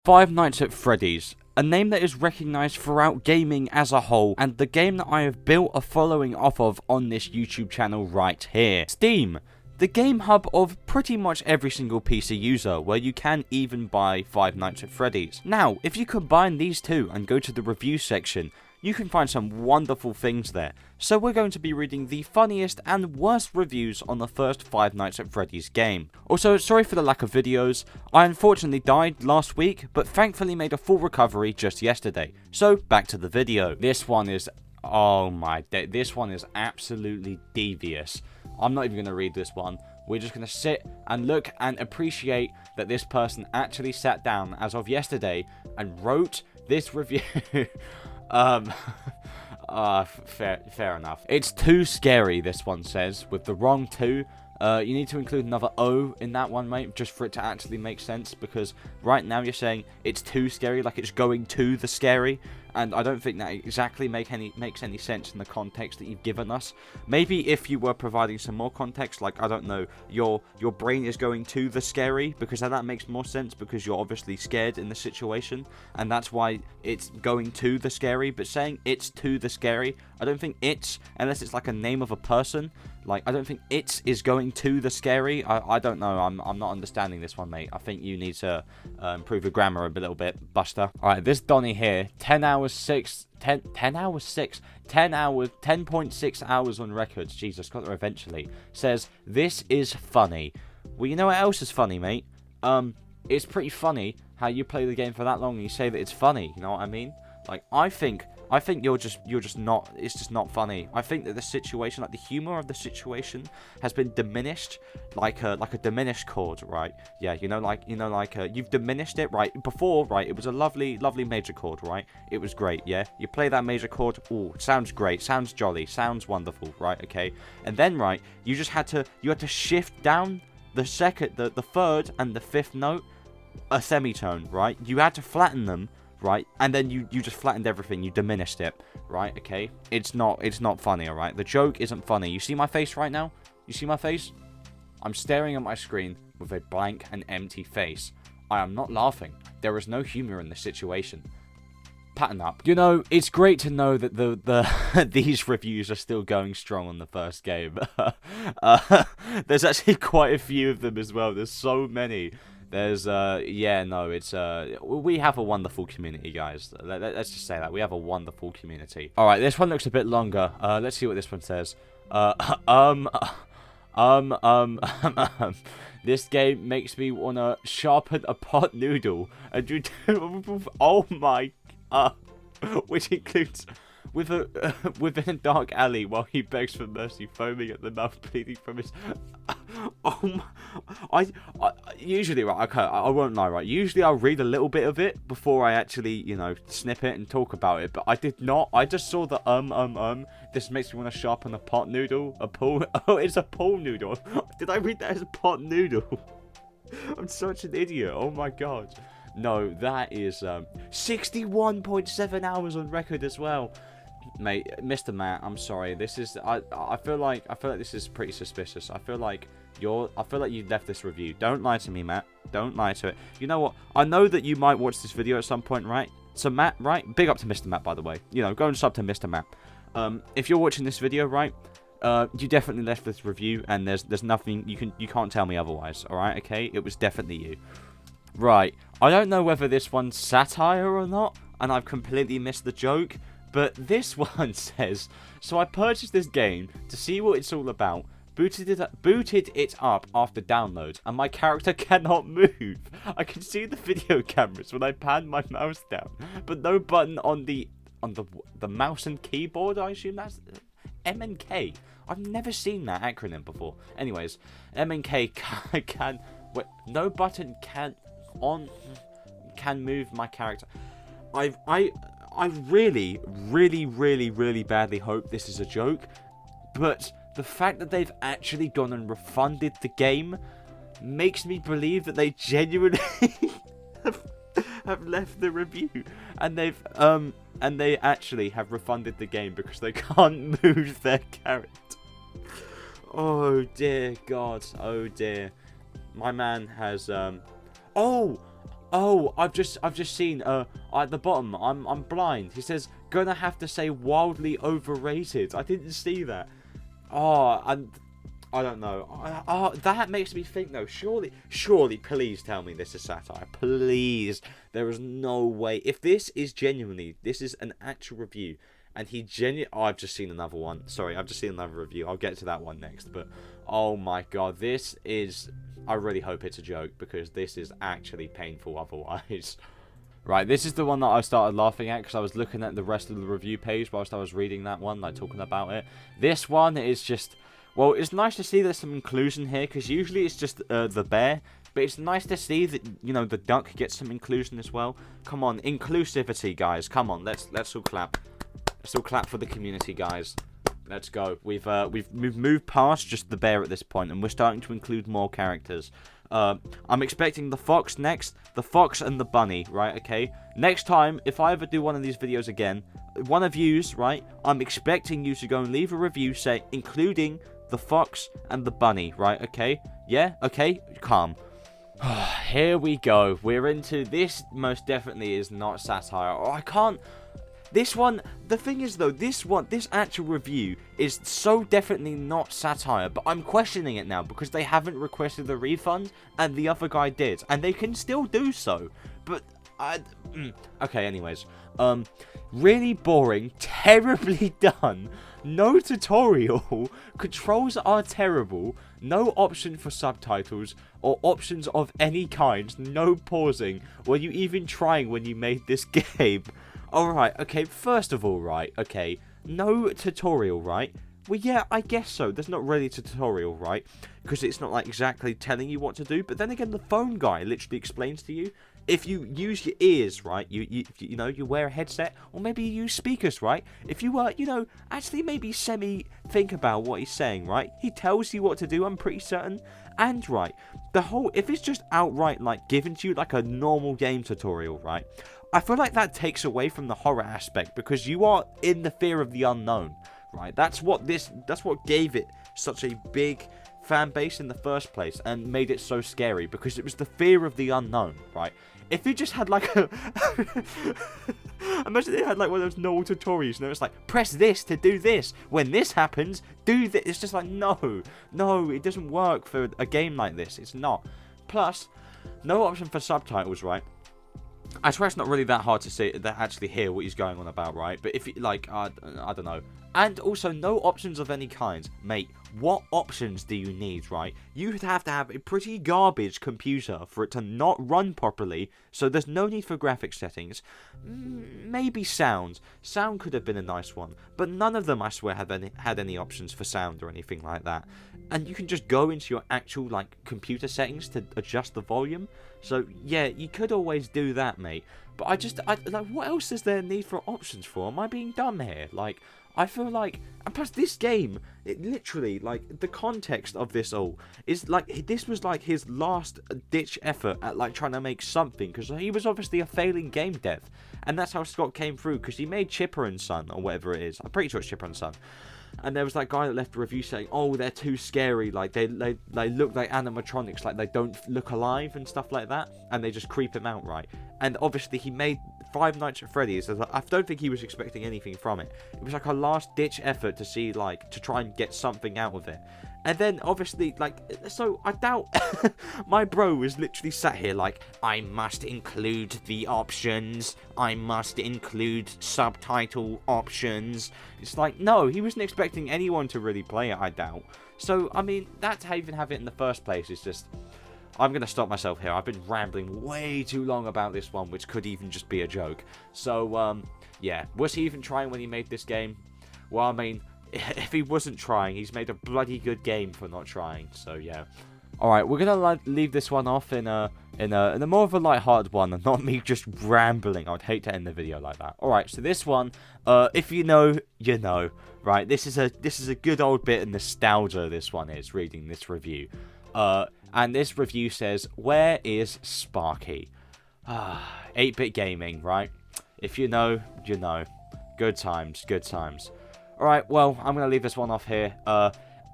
FIve Nights at Freddys, a name that is recognised throughout gaming as a whole, and the game that I have built a following off of on this YouTube channel right here. Steam, the game hub of pretty much every single PC user, where you can even buy FIve Nights at Freddys. Now, if you combine these two and go to the review section, you can find some wonderful things there. So we're going to be reading the funniest and worst reviews on the first FIve Nights at Freddys game. Also, sorry for the lack of videos. I unfortunately died last week, but thankfully made a full recovery just yesterday. So back to the video. This one is, oh my day, this one is absolutely devious. I'm not even going to read this one. We're just going to sit and look and appreciate that this person actually sat down as of yesterday and wrote this review. Fair enough. It's too scary, this one says, with the wrong two. You need to include another O in that one, mate, just for it to actually make sense, because right now you're saying it's too scary, like it's going to the scary, and I don't think that exactly makes any sense in the context that you've given us. Maybe if you were providing some more context, like, I don't know, your brain is going to the scary, because then that makes more sense, because you're obviously scared in the situation, and that's why it's going to the scary. But saying it's to the scary, I don't think it's, unless it's like a name of a person, like, I don't think it is going to the scary. I don't know. I'm not understanding this one, mate. I think you need to improve your grammar a little bit, Buster. All right, this Donny here, 10.6 hours on records. Jesus, got there eventually. Says, this is funny. Well, you know what else is funny, mate? It's pretty funny how you play the game for that long and you say that it's funny. You know what I mean? Like, I think you're just not, it's just not funny. I think that the situation, like the humor of the situation, has been diminished, like a diminished chord, right? Yeah, you've diminished it, right? Before, right, it was a lovely major chord, right? It was great, yeah? You play that major chord, ooh, sounds great, sounds jolly, sounds wonderful, right? Okay. And then, right, you had to shift down the third and the fifth note a semitone, right? You had to flatten them, right? And then you just flattened everything. You diminished it, right? Okay? It's not funny, all right? The joke isn't funny. You see my face right now? You see my face? I'm staring at my screen with a blank and empty face. I am not laughing. There is no humor in this situation. Pattern up. You know, it's great to know that these reviews are still going strong on the first game. There's actually quite a few of them as well. There's so many. There's, yeah, no, it's, we have a wonderful community, guys. Let's just say that. We have a wonderful community. Alright, this one looks a bit longer. Let's see what this one says. This game makes me wanna sharpen a pot noodle. And you do, oh my, which includes, within a dark alley while he begs for mercy, foaming at the mouth, bleeding from his... Oh my... I usually, right, okay, I won't lie, right, usually I'll read a little bit of it before I actually, you know, snip it and talk about it, but I did not. I just saw the this makes me want to sharpen a pot noodle, oh, it's a pool noodle. Did I read that as a pot noodle? I'm such an idiot, oh my god. No, that is, 61.7 hours on record as well. Mate, Mr. Matt, I'm sorry. This is, I feel like this is pretty suspicious. I feel like you left this review. Don't lie to me, Matt. Don't lie to it. You know what? I know that you might watch this video at some point, right? So Matt, right? Big up to Mr. Matt, by the way. You know, go and sub to Mr. Matt. If you're watching this video, right? You definitely left this review, and there's nothing you can't tell me otherwise. All right? Okay? It was definitely you. Right. I don't know whether this one's satire or not, and I've completely missed the joke. But this one says, so I purchased this game to see what it's all about, booted it up after download, and my character cannot move. I can see the video cameras when I pan my mouse down, but no button on the mouse and keyboard. I assume that's M and K. I've never seen that acronym before. Anyways, M and K can wait, no button can move my character. I really badly hope this is a joke, but the fact that they've actually gone and refunded the game makes me believe that they genuinely have left the review, and they actually have refunded the game because they can't move their character. Oh dear God, oh dear. My man has Oh, I've just seen at the bottom. I'm blind. He says gonna have to say wildly overrated. I didn't see that. Oh, and I don't know. Oh, that makes me think though. Surely, please tell me this is satire. Please. There is no way. If this is an actual review, and he oh, I've just seen another one. Sorry, I've just seen another review. I'll get to that one next. But oh my god, this is. I really hope it's a joke because this is actually painful otherwise. Right, this is the one that I started laughing at because I was looking at the rest of the review page whilst I was reading that one, like talking about it. This one is just, well, it's nice to see there's some inclusion here because usually it's just the bear, but it's nice to see that, you know, the duck gets some inclusion as well. Come on, inclusivity, guys. Come on, let's all clap. Let's all clap for the community, guys. Let's go. We've moved past just the bear at this point, and we're starting to include more characters. I'm expecting the fox next, the fox and the bunny, right? Okay. Next time, if I ever do one of these videos again, one of yous, right? I'm expecting you to go and leave a review, say including the fox and the bunny, right? Okay. Yeah. Okay. Calm. Here we go. We're into this. Most definitely is not satire. Oh, I can't. This one, the thing is though, this actual review is so definitely not satire, but I'm questioning it now because they haven't requested the refund and the other guy did, and they can still do so, but okay, anyways, really boring, terribly done, no tutorial, controls are terrible, no option for subtitles, or options of any kind, no pausing, were you even trying when you made this game? Alright, okay, first of all, right, okay, no tutorial, right? Well, yeah, I guess so. There's not really a tutorial, right? Because it's not, like, exactly telling you what to do. But then again, the phone guy literally explains to you. If you use your ears, right, you know, you wear a headset, or maybe you use speakers, right? If you, you know, actually maybe think about what he's saying, right? He tells you what to do, I'm pretty certain. And, right, if it's just outright, like, given to you like a normal game tutorial, right? I feel like that takes away from the horror aspect because you are in the fear of the unknown, right? That's what gave it such a big fan base in the first place and made it so scary because it was the fear of the unknown, right? If you just had like a imagine they had like one of those normal tutorials, you know, it's like press this to do this. When this happens, do this. It's just like no, it doesn't work for a game like this. It's not. Plus, no option for subtitles, right? I swear it's not really that hard to see, that actually hear what he's going on about, right? But if you, like, I don't know. And also, no options of any kind. Mate, what options do you need, right? You would have to have a pretty garbage computer for it to not run properly, so there's no need for graphics settings. Maybe sound. Sound could have been a nice one, but none of them, I swear, had any options for sound or anything like that. And you can just go into your actual, like, computer settings to adjust the volume. So, yeah, you could always do that, mate. But like, what else is there need for options for? Am I being dumb here? Like, I feel like, and plus this game, it literally, like, the context of this all is, like, this was, like, his last-ditch effort at, like, trying to make something, because he was obviously a failing game dev, and that's how Scott came through, because he made Chipper and Son, or whatever it is. I'm pretty sure it's Chipper and Son. And there was that guy that left a review saying, oh, they're too scary, like, they look like animatronics, like, they don't look alive and stuff like that, and they just creep him out, right? And obviously he made FIve Nights at Freddys. I don't think he was expecting anything from it. It was like a last-ditch effort to see, like, to try and get something out of it. And then, obviously, like, so I doubt my bro was literally sat here like, I must include the options. I must include subtitle options. It's like, no, he wasn't expecting anyone to really play it, I doubt. So, I mean, that to even have it in the first place is just... I'm going to stop myself here. I've been rambling way too long about this one, which could even just be a joke. So, yeah. Was he even trying when he made this game? Well, I mean... if he wasn't trying, he's made a bloody good game for not trying. So yeah. All right, we're gonna leave this one off in a more of a light-hearted one, and not me just rambling. I would hate to end the video like that. All right, so this one, if you know, you know, right? This is a good old bit of nostalgia. This one is reading this review, and this review says, "Where is Sparky?" 8-bit gaming, right? If you know, you know. Good times, good times. Alright, well, I'm going to leave this one off here.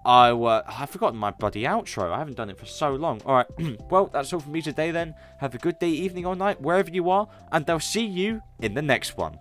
I've forgotten my bloody outro. I haven't done it for so long. All right. Well, that's all from me today then. Have a good day, evening, or night, wherever you are, and I'll see you in the next one.